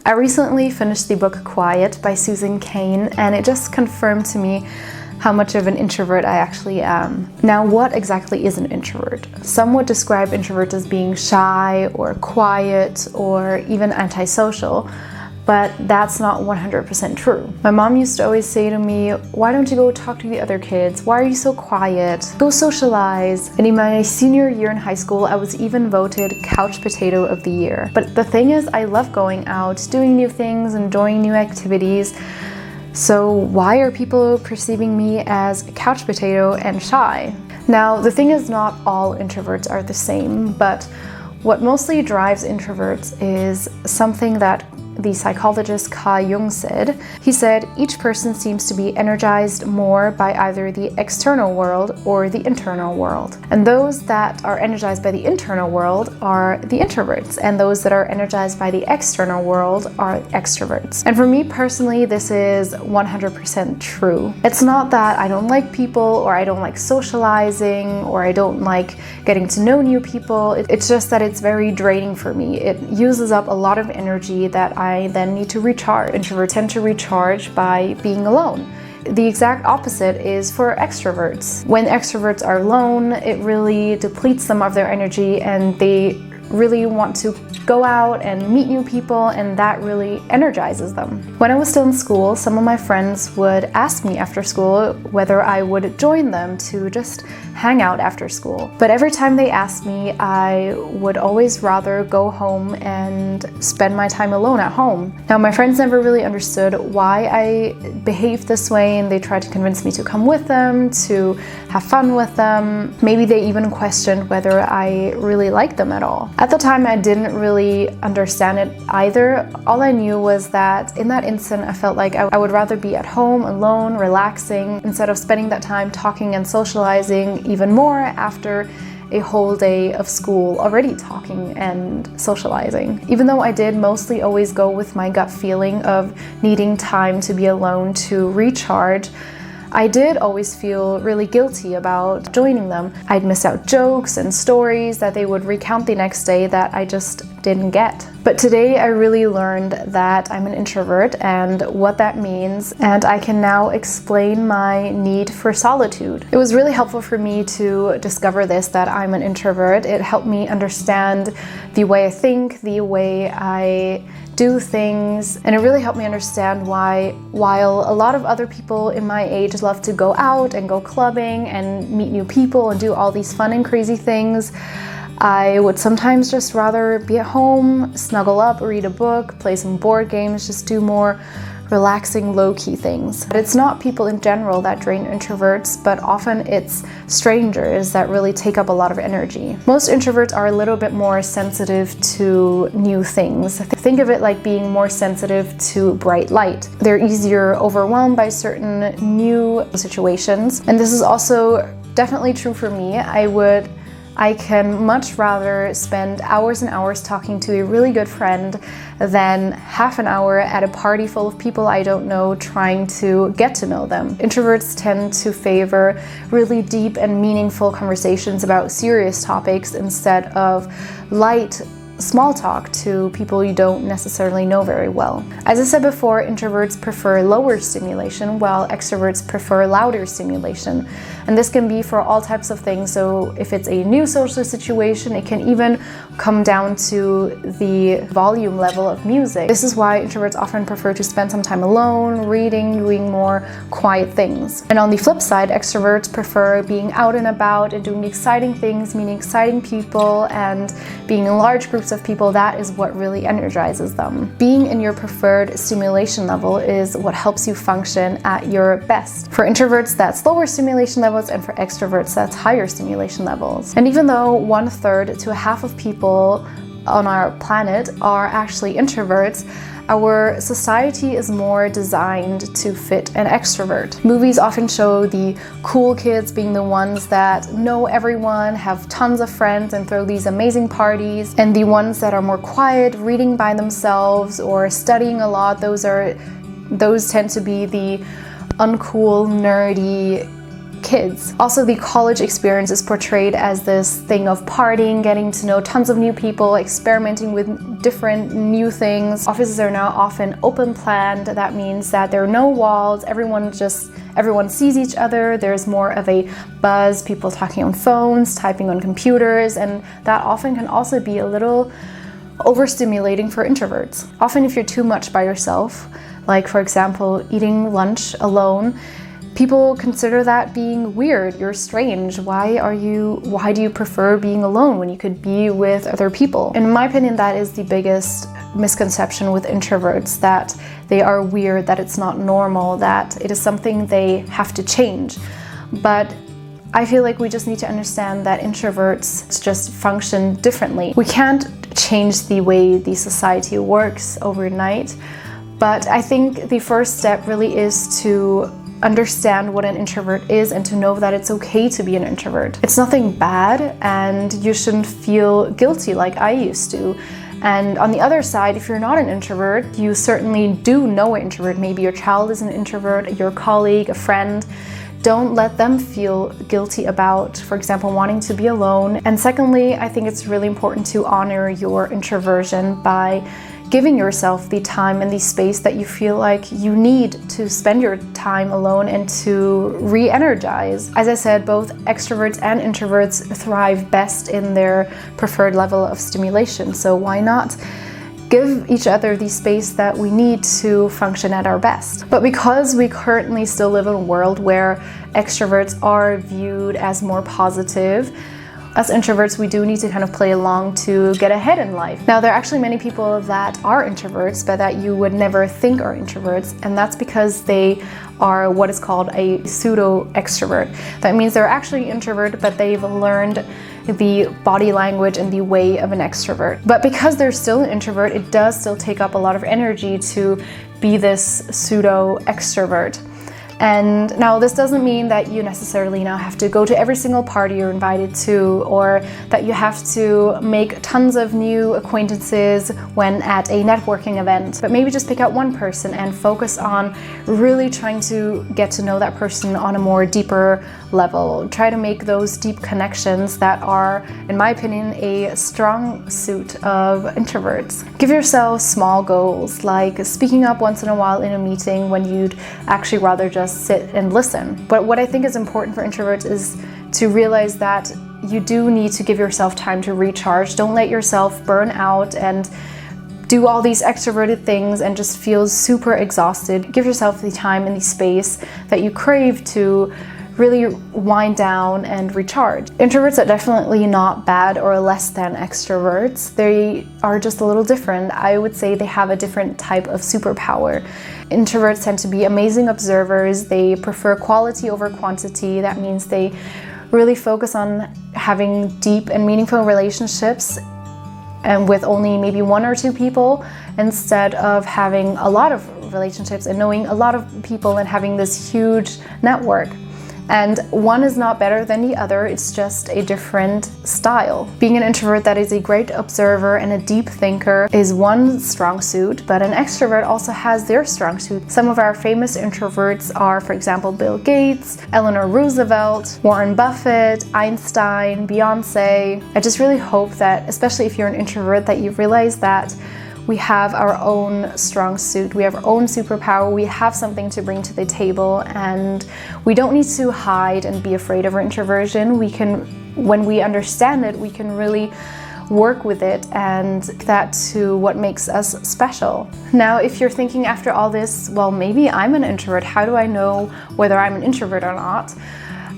I recently finished the book Quiet by Susan Cain, and it just confirmed to me how much of an introvert I actually am. Now, what exactly is an introvert? Some would describe introverts as being shy or quiet or even antisocial, but that's not 100% true. My mom used to always say to me, why don't you go talk to the other kids? Why are you so quiet? Go socialize. And in my senior year in high school, I was even voted Couch Potato of the Year. But the thing is, I love going out, doing new things, enjoying new activities. So why are people perceiving me as a couch potato and shy? Now, the thing is, not all introverts are the same, but what mostly drives introverts is something that the psychologist Carl Jung said. He said, each person seems to be energized more by either the external world or the internal world. And those that are energized by the internal world are the introverts, and those that are energized by the external world are extroverts. And for me personally, this is 100% true. It's not that I don't like people, or I don't like socializing, or I don't like getting to know new people. It's just that it's very draining for me. It uses up a lot of energy that I then need to recharge. Introverts tend to recharge by being alone. The exact opposite is for extroverts. When extroverts are alone, it really depletes them of their energy, and they really want to go out and meet new people, and that really energizes them. When I was still in school, some of my friends would ask me after school whether I would join them to just hang out after school. But every time they asked me, I would always rather go home and spend my time alone at home. Now, my friends never really understood why I behaved this way, and they tried to convince me to come with them, to have fun with them. Maybe they even questioned whether I really liked them at all. At the time, I didn't really understand it either. All I knew was that in that instant, I felt like I would rather be at home, alone, relaxing, instead of spending that time talking and socializing even more after a whole day of school already talking and socializing. Even though I did mostly always go with my gut feeling of needing time to be alone to recharge, I did always feel really guilty about joining them. I'd miss out jokes and stories that they would recount the next day that I just didn't get. But today I really learned that I'm an introvert and what that means, and I can now explain my need for solitude. It was really helpful for me to discover this, that I'm an introvert. It helped me understand the way I think, the way I do things, and it really helped me understand why, while a lot of other people in my age love to go out and go clubbing and meet new people and do all these fun and crazy things, I would sometimes just rather be at home, snuggle up, read a book, play some board games, just do more relaxing, low-key things. But it's not people in general that drain introverts, but often it's strangers that really take up a lot of energy. Most introverts are a little bit more sensitive to new things. Think of it like being more sensitive to bright light. They're easier overwhelmed by certain new situations. And this is also definitely true for me. I can much rather spend hours and hours talking to a really good friend than half an hour at a party full of people I don't know trying to get to know them. Introverts tend to favor really deep and meaningful conversations about serious topics instead of light, small talk to people you don't necessarily know very well. As I said before, introverts prefer lower stimulation while extroverts prefer louder stimulation. And this can be for all types of things. So if it's a new social situation, it can even come down to the volume level of music. This is why introverts often prefer to spend some time alone, reading, doing more quiet things. And on the flip side, extroverts prefer being out and about and doing exciting things, meeting exciting people, and being in large groups of people. That is what really energizes them. Being in your preferred stimulation level is what helps you function at your best. For introverts, that's lower stimulation levels, and for extroverts, that's higher stimulation levels. And even though 1/3 to a half of people on our planet are actually introverts, our society is more designed to fit an extrovert. Movies often show the cool kids being the ones that know everyone, have tons of friends, and throw these amazing parties. And the ones that are more quiet, reading by themselves or studying a lot, those tend to be the uncool, nerdy kids. Also, the college experience is portrayed as this thing of partying, getting to know tons of new people, experimenting with different new things. Offices are now often open planned. That means that there are no walls, everyone sees each other, there's more of a buzz, people talking on phones, typing on computers, and that often can also be a little overstimulating for introverts. Often if you're too much by yourself, like for example, eating lunch alone, people consider that being weird, you're strange. Why do you prefer being alone when you could be with other people? In my opinion, that is the biggest misconception with introverts, that they are weird, that it's not normal, that it is something they have to change. But I feel like we just need to understand that introverts just function differently. We can't change the way the society works overnight, but I think the first step really is to understand what an introvert is and to know that it's okay to be an introvert. It's nothing bad, and you shouldn't feel guilty like I used to. And on the other side, if you're not an introvert, you certainly do know an introvert. Maybe your child is an introvert, your colleague, a friend. Don't let them feel guilty about, for example, wanting to be alone. And secondly, I think it's really important to honor your introversion by giving yourself the time and the space that you feel like you need to spend your time alone and to re-energize. As I said, both extroverts and introverts thrive best in their preferred level of stimulation. So why not give each other the space that we need to function at our best? But because we currently still live in a world where extroverts are viewed as more positive, as introverts, we do need to kind of play along to get ahead in life. Now, there are actually many people that are introverts, but that you would never think are introverts, and that's because they are what is called a pseudo-extrovert. That means they're actually introvert, but they've learned the body language and the way of an extrovert. But because they're still an introvert, it does still take up a lot of energy to be this pseudo-extrovert. And now this doesn't mean that you necessarily now have to go to every single party you're invited to, or that you have to make tons of new acquaintances when at a networking event. But maybe just pick out one person and focus on really trying to get to know that person on a more deeper level. Try to make those deep connections that are, in my opinion, a strong suit of introverts. Give yourself small goals, like speaking up once in a while in a meeting when you'd actually rather just sit and listen. But what I think is important for introverts is to realize that you do need to give yourself time to recharge. Don't let yourself burn out and do all these extroverted things and just feel super exhausted. Give yourself the time and the space that you crave to really wind down and recharge. Introverts are definitely not bad or less than extroverts. They are just a little different. I would say they have a different type of superpower. Introverts tend to be amazing observers. They prefer quality over quantity. That means they really focus on having deep and meaningful relationships and with only maybe one or two people, instead of having a lot of relationships and knowing a lot of people and having this huge network. And one is not better than the other, it's just a different style. Being an introvert that is a great observer and a deep thinker is one strong suit, but an extrovert also has their strong suit. Some of our famous introverts are, for example, Bill Gates, Eleanor Roosevelt, Warren Buffett, Einstein, Beyonce. I just really hope that, especially if you're an introvert, that you realize that we have our own strong suit, we have our own superpower, we have something to bring to the table, and we don't need to hide and be afraid of our introversion. We can, when we understand it, we can really work with it, and that's what makes us special. Now, if you're thinking after all this, well, maybe I'm an introvert, how do I know whether I'm an introvert or not?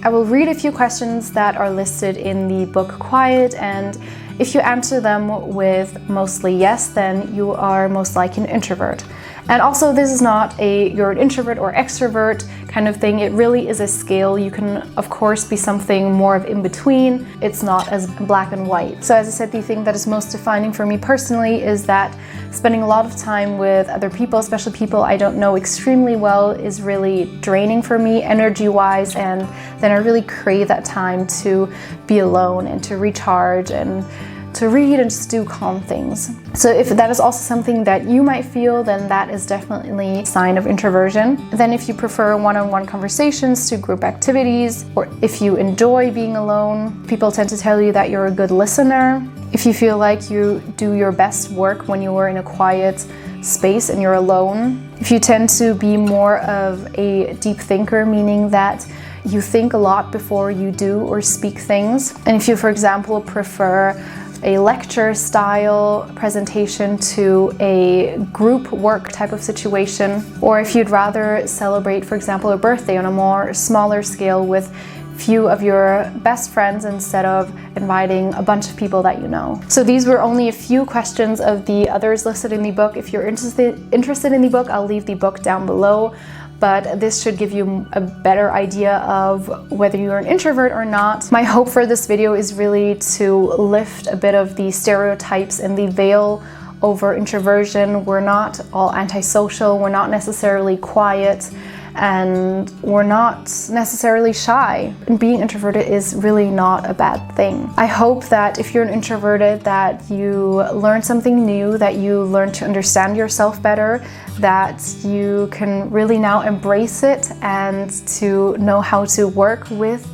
I will read a few questions that are listed in the book Quiet, and if you answer them with mostly yes, then you are most likely an introvert. And also, this is not a you're an introvert or extrovert kind of thing. It really is a scale. You can, of course, be something more of in between. It's not as black and white. So as I said, the thing that is most defining for me personally is that spending a lot of time with other people, especially people I don't know extremely well, is really draining for me energy-wise, and then I really crave that time to be alone and to recharge and to read and just do calm things. So if that is also something that you might feel, then that is definitely a sign of introversion. Then if you prefer one-on-one conversations to group activities, or if you enjoy being alone, people tend to tell you that you're a good listener. If you feel like you do your best work when you are in a quiet space and you're alone. If you tend to be more of a deep thinker, meaning that you think a lot before you do or speak things. And if you, for example, prefer a lecture style presentation to a group work type of situation, or if you'd rather celebrate, for example, a birthday on a more smaller scale with few of your best friends instead of inviting a bunch of people that you know. So these were only a few questions of the others listed in the book. If you're interested in the book, I'll leave the book down below. But this should give you a better idea of whether you're an introvert or not. My hope for this video is really to lift a bit of the stereotypes and the veil over introversion. We're not all antisocial, we're not necessarily quiet, and we're not necessarily shy. And being introverted is really not a bad thing. I hope that if you're an introverted, that you learn something new, that you learn to understand yourself better, that you can really now embrace it and to know how to work with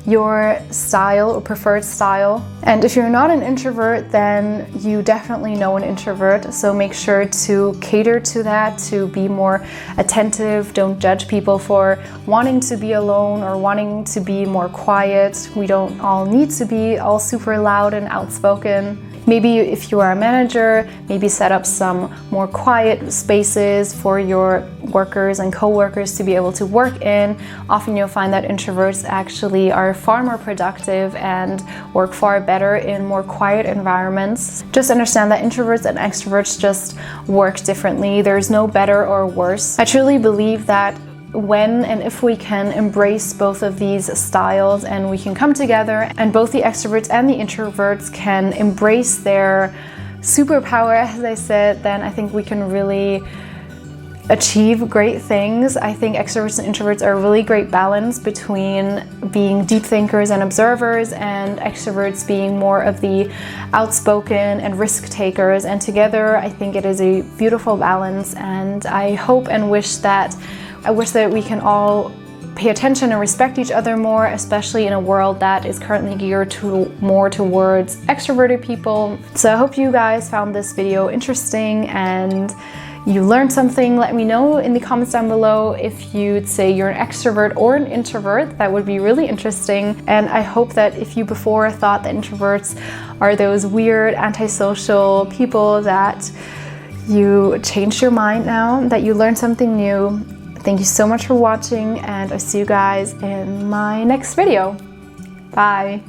your style or preferred style. And if you're not an introvert, then you definitely know an introvert, so make sure to cater to that, to be more attentive. Don't judge people for wanting to be alone or wanting to be more quiet. We don't all need to be all super loud and outspoken. Maybe if you are a manager, maybe set up some more quiet spaces for your workers and co-workers to be able to work in. Often you'll find that introverts actually are far more productive and work far better in more quiet environments. Just understand that introverts and extroverts just work differently. There's no better or worse. I truly believe that when and if we can embrace both of these styles and we can come together and both the extroverts and the introverts can embrace their superpower, as I said, then I think we can really achieve great things. I think extroverts and introverts are a really great balance between being deep thinkers and observers, and extroverts being more of the outspoken and risk takers. And together, I think it is a beautiful balance, and I hope and wish that we can all pay attention and respect each other more, especially in a world that is currently geared more towards extroverted people. So I hope you guys found this video interesting and you learned something. Let me know in the comments down below if you'd say you're an extrovert or an introvert. That would be really interesting. And I hope that if you before thought that introverts are those weird antisocial people, that you changed your mind now, that you learned something new. Thank you so much for watching, and I'll see you guys in my next video. Bye.